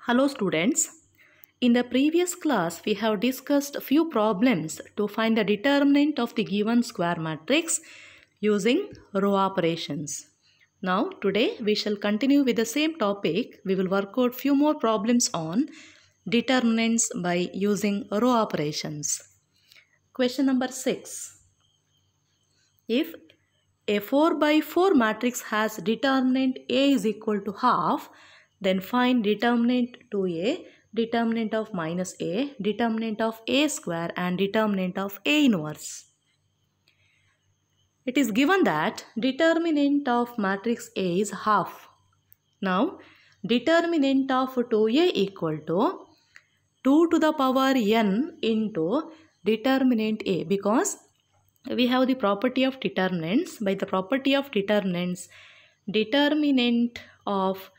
Hello students. In the previous class, we have discussed a few problems to find the determinant of the given square matrix using row operations. Now today we shall continue with the same topic. We will work out few more problems on determinants by using row operations. Question number 6. If a 4 by 4 matrix has determinant A is equal to half, then find determinant 2A, determinant of minus A, determinant of A square and determinant of A inverse. It is given that determinant of matrix A is half. Now, determinant of 2A equal to 2 to the power n into determinant A, because we have the property of determinants. By the property of determinants, determinant of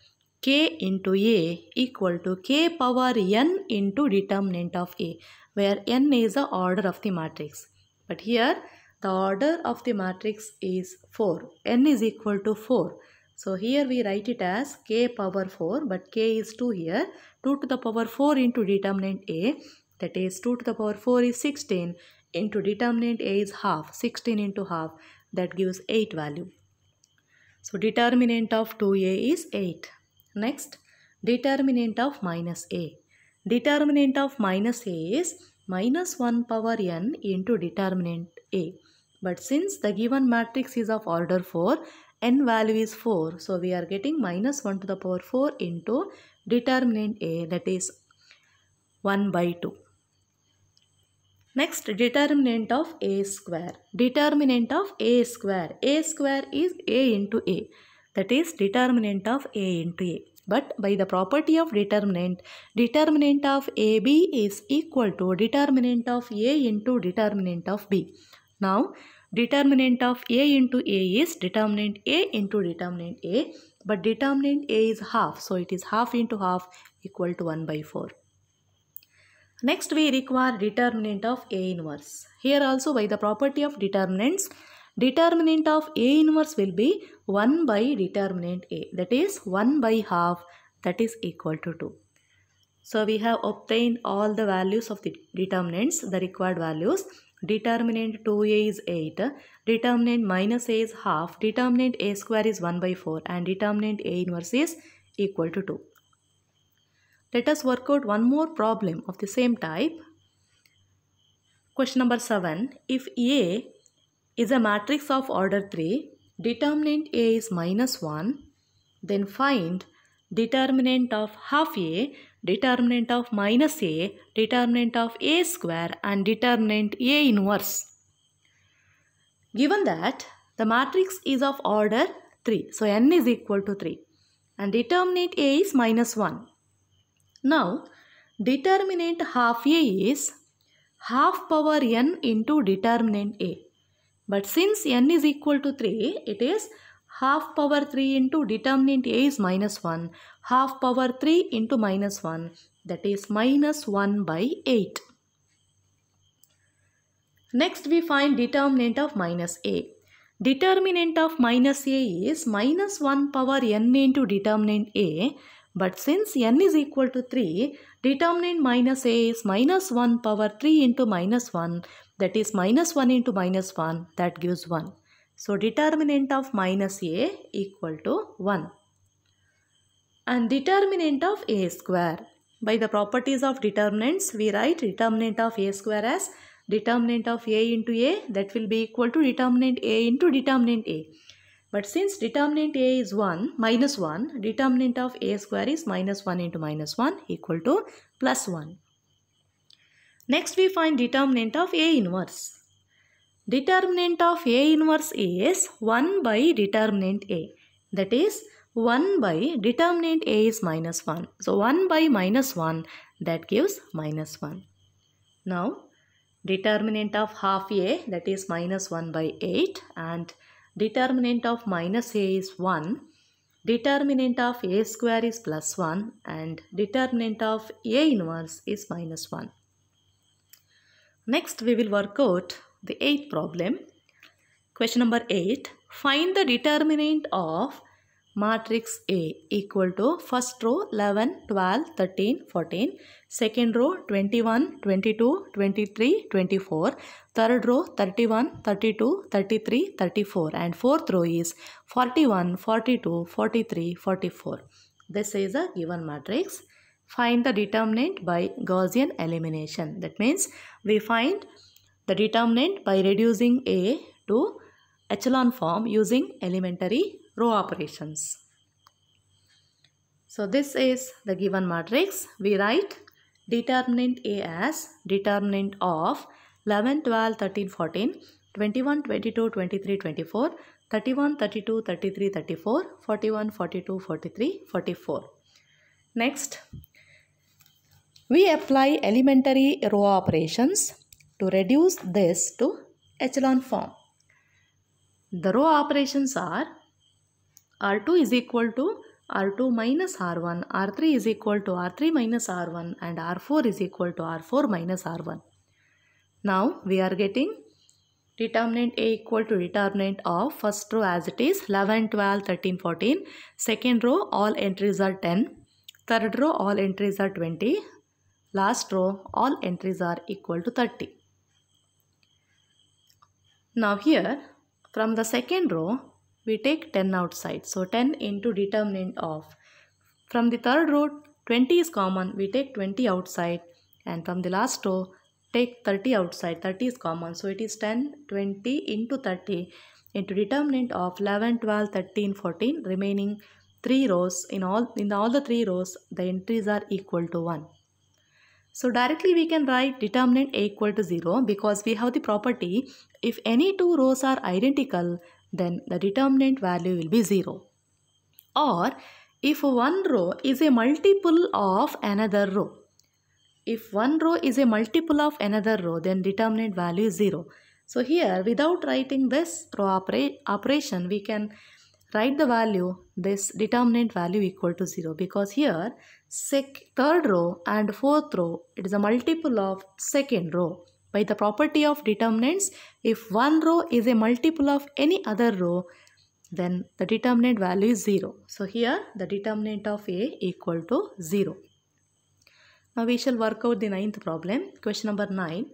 k into A equal to k power n into determinant of A, where n is the order of the matrix. But here the order of the matrix is 4. N is equal to 4. So here we write it as k power 4, but k is 2 here. 2 to the power 4 into determinant A, that is 2 to the power 4 is 16 into determinant A is half. 16 into half, that gives 8 value. So determinant of 2A is 8. Next, determinant of minus A. Determinant of minus A is minus 1 power n into determinant A. But since the given matrix is of order 4, n value is 4. So we are getting minus 1 to the power 4 into determinant A, that is 1 by 2. Next, determinant of A square. Determinant of A square. A square is A into A. That is determinant of A into A. But by the property of determinant, determinant of AB is equal to determinant of A into determinant of B. Now, determinant of A into A is determinant A into determinant A. But determinant A is half. So it is half into half equal to 1 by 4. Next, we require determinant of A inverse. Here also by the property of determinants, determinant of A inverse will be 1 by determinant A. That is 1 by half, that is equal to 2. So we have obtained all the values of the determinants, the required values. Determinant 2A is 8, determinant minus A is half, determinant A square is 1 by 4 and determinant A inverse is equal to 2. Let us work out one more problem of the same type. Question number 7. If A is a matrix of order 3, determinant A is minus 1, then find determinant of half A, determinant of minus A, determinant of A square and determinant A inverse. Given that the matrix is of order 3, so n is equal to 3 and determinant A is minus 1. Now, determinant half A is half power n into determinant A. But since n is equal to 3, it is half power 3 into determinant A is minus 1. Half power 3 into minus 1, that is minus 1 by 8. Next, we find determinant of minus A. Determinant of minus A is minus 1 power n into determinant A. But since n is equal to 3, determinant minus A is minus 1 power 3 into minus 1, that is minus 1 into minus 1, that gives 1. So determinant of minus A equal to 1. And determinant of A square. By the properties of determinants, we write determinant of A square as determinant of A into A, that will be equal to determinant A into determinant A. But since determinant A is minus 1, determinant of A square is minus 1 into minus 1 equal to plus 1. Next, we find determinant of A inverse. Determinant of A inverse is 1 by determinant A. That is 1 by determinant A is minus 1. So 1 by minus 1, that gives minus 1. Now, determinant of half A, that is minus 1 by 8, and determinant of minus A is 1, determinant of A square is plus 1 and determinant of A inverse is minus 1. Next, we will work out the 8th problem. Question number 8. Find the determinant of matrix A equal to first row 11, 12, 13, 14, second row 21, 22, 23, 24, third row 31, 32, 33, 34 and fourth row is 41, 42, 43, 44. This is a given matrix. Find the determinant by Gaussian elimination. That means we find the determinant by reducing A to echelon form using elementary row operations. So this is the given matrix. We write determinant A as determinant of 11, 12, 13, 14, 21, 22, 23, 24, 31, 32, 33, 34, 41, 42, 43, 44. Next, we apply elementary row operations to reduce this to echelon form. The row operations are R2 is equal to R2 minus R1, R3 is equal to R3 minus R1 and R4 is equal to R4 minus R1. Now we are getting determinant A equal to determinant of first row as it is 11, 12, 13, 14. Second row all entries are 10. Third row all entries are 20. Last row all entries are equal to 30. Now here from the second row we take 10 outside. So 10 into determinant of. From the third row 20 is common. We take 20 outside and from the last row take 30 outside. 30 is common. So it is 10, 20 into 30 into determinant of 11, 12, 13, 14. Remaining 3 rows. In all the 3 rows the entries are equal to 1. So directly we can write determinant A equal to 0 because we have the property if any 2 rows are identical then the determinant value will be 0. Or if one row is a multiple of another row. If one row is a multiple of another row then determinant value is 0. So here without writing this row operation we can write the value this determinant value equal to 0 because here third row and fourth row it is a multiple of second row. By the property of determinants, if one row is a multiple of any other row then the determinant value is 0. So here the determinant of A equal to 0. Now we shall work out the 9th problem. Question number 9.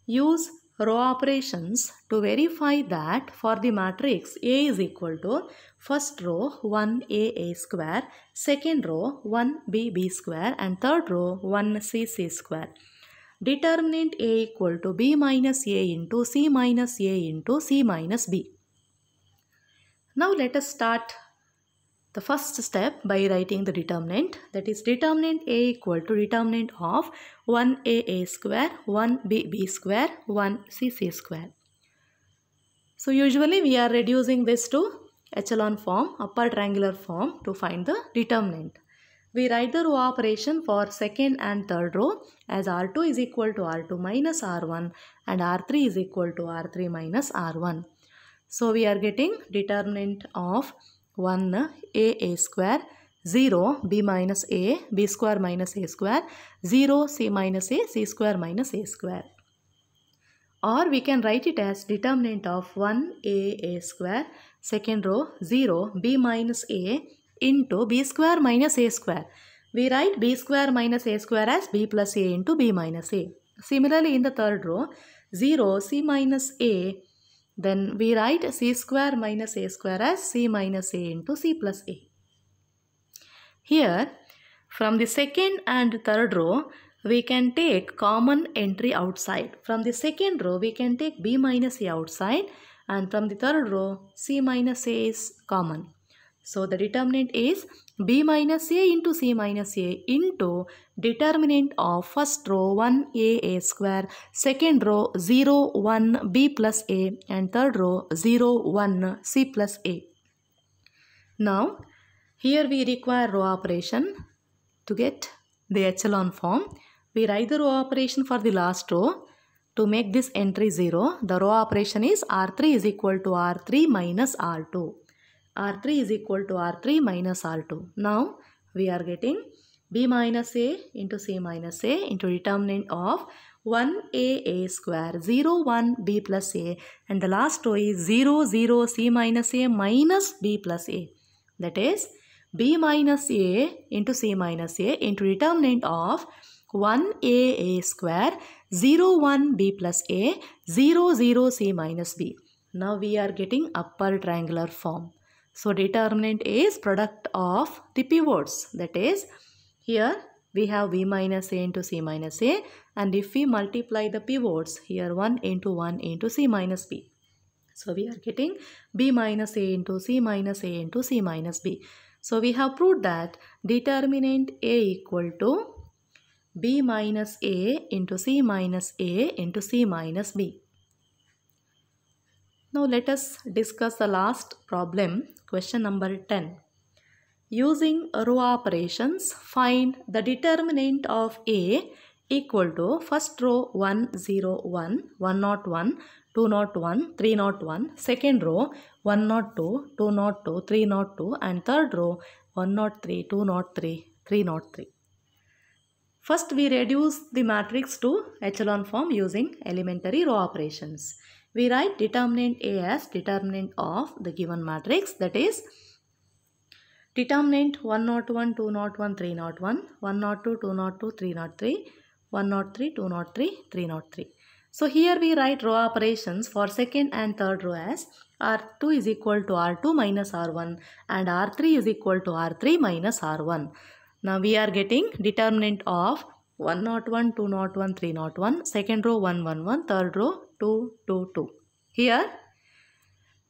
Use row operations to verify that for the matrix A is equal to first row 1A square, second row 1B square and third row 1C square. Determinant A equal to B minus A into C minus A into C minus B. Now let us start the first step by writing the determinant, that is determinant A equal to determinant of 1A square, 1B square, 1C square. So usually we are reducing this to echelon form, upper triangular form to find the determinant. We write the row operation for second and third row as R2 is equal to R2 minus R1 and R3 is equal to R3 minus R1. So we are getting determinant of 1A square, 0 B minus A, B square minus A square, 0 C minus A, C square minus A square. Or we can write it as determinant of 1A square, second row 0 B minus A into B square minus A square. We write B square minus A square as B plus A into B minus A. Similarly in the third row 0 C minus A, then we write C square minus A square as C minus A into C plus A. Here from the second and third row we can take common entry outside. From the second row we can take B minus A outside and from the third row C minus A is common. So the determinant is B minus A into C minus A into determinant of first row 1A square, second row 0 1 B plus A and third row 0 1 C plus A. Now here we require row operation to get the echelon form. We write the row operation for the last row. To make this entry 0, the row operation is R3 is equal to R3 minus R2. R3 is equal to R3 minus R2. Now we are getting B minus A into C minus A into determinant of 1A square 0 1 B plus A and the last row is 0 0 C minus A minus B plus A. that is b minus a into c minus a into determinant of 1a square 0 1 b plus a 0 0 c minus b. Now we are getting upper triangular form. So determinant is product of the pivots, that is here we have b minus a into c minus a, and if we multiply the pivots here 1 into c minus b. So we are getting b minus a into c minus a into c minus b. So we have proved that determinant a equal to b minus a into c minus a into c minus b. Now let us discuss the last problem, question number 10. Using row operations, find the determinant of A equal to first row 101, 101, 201, 301, second row 102, 202, 302 and third row 103, 203, 303. First we reduce the matrix to echelon form using elementary row operations. We write determinant A as determinant of the given matrix, that is determinant 101, 201, 301, 102, 202, 303, 103, 203, 303. So here we write row operations for second and third row as R2 is equal to R2 minus R1 and R3 is equal to R3 minus R1. Now we are getting determinant of 101, 201, 301, second row 111, third row 222. Here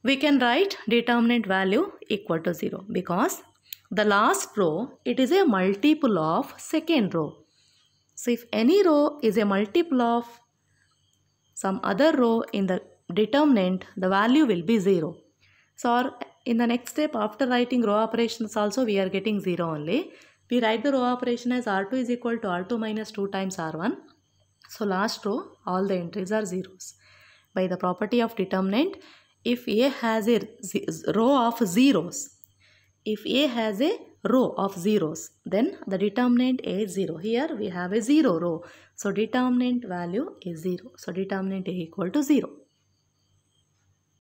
we can write determinant value equal to 0 because the last row, it is a multiple of second row. So if any row is a multiple of some other row in the determinant, the value will be 0. So in the next step, after writing row operations also, we are getting 0 only. We write the row operation as R2 is equal to R2 minus 2 times R1. So last row, all the entries are zeros. By the property of determinant, if A has a row of zeros, then the determinant A is 0. Here we have a 0 row. So determinant value is 0. So determinant A equal to 0.